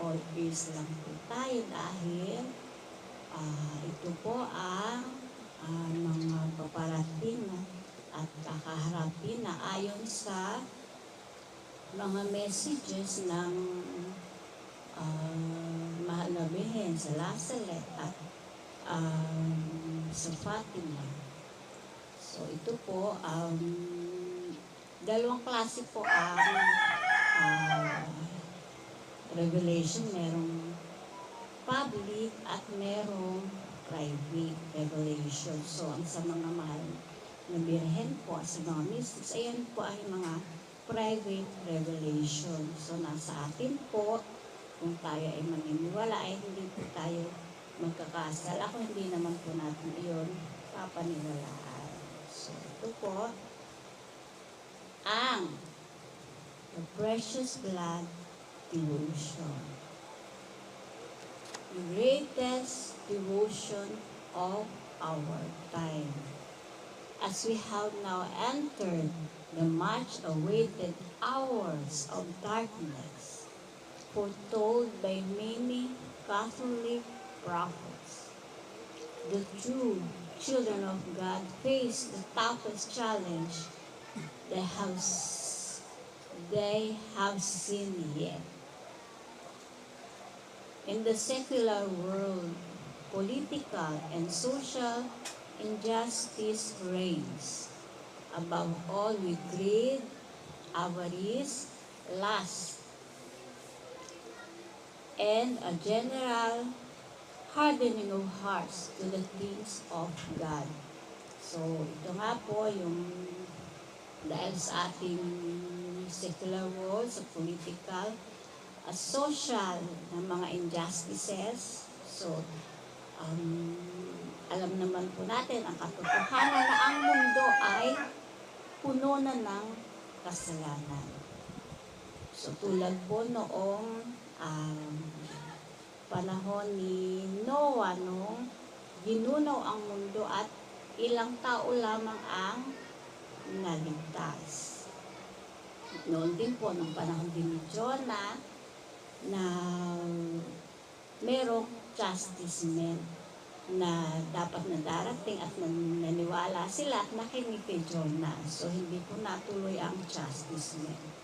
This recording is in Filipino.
all ears lang po tayo dahil ito po ang mga paparating at kakaharapin na ayon sa mga messages ng mahal na Birhen sa Lazaret at sa Fatima. So ito po, dalawang klase po ang revelation. Merong public at merong private revelation. So ang sa mga mahal na Birhen po, sa mga mystics, ayan po ay mga private revelation. So nasa atin po, kung tayo ay maniniwala, ay hindi po tayo magkakasal. Ako hindi naman po natin iyon papaniwalaan. So ito po ang the precious blood devotion. The greatest devotion of our time. As we have now entered the much awaited hours of darkness, foretold by many Catholic prophets, the true children of God face the toughest challenge they have seen yet. In the secular world, political and social injustice reigns. Above all, with greed, avarice, lust, and a general hardening of hearts to the things of God. So, ito nga po yung dahil sa ating secular world, sa political, social na mga injustices. So, alam naman po natin ang katotohanan na ang mundo ay puno na ng kasalanan. So, tulad po noong panahon ni Noah, nung ginunaw ang mundo at ilang tao lamang ang naligtas. Noon din po, nung panahon din ni Jonah, na merong chastisement na dapat na darating at naniwala sila at nakinig kay Jonah. So, hindi po natuloy ang chastisement.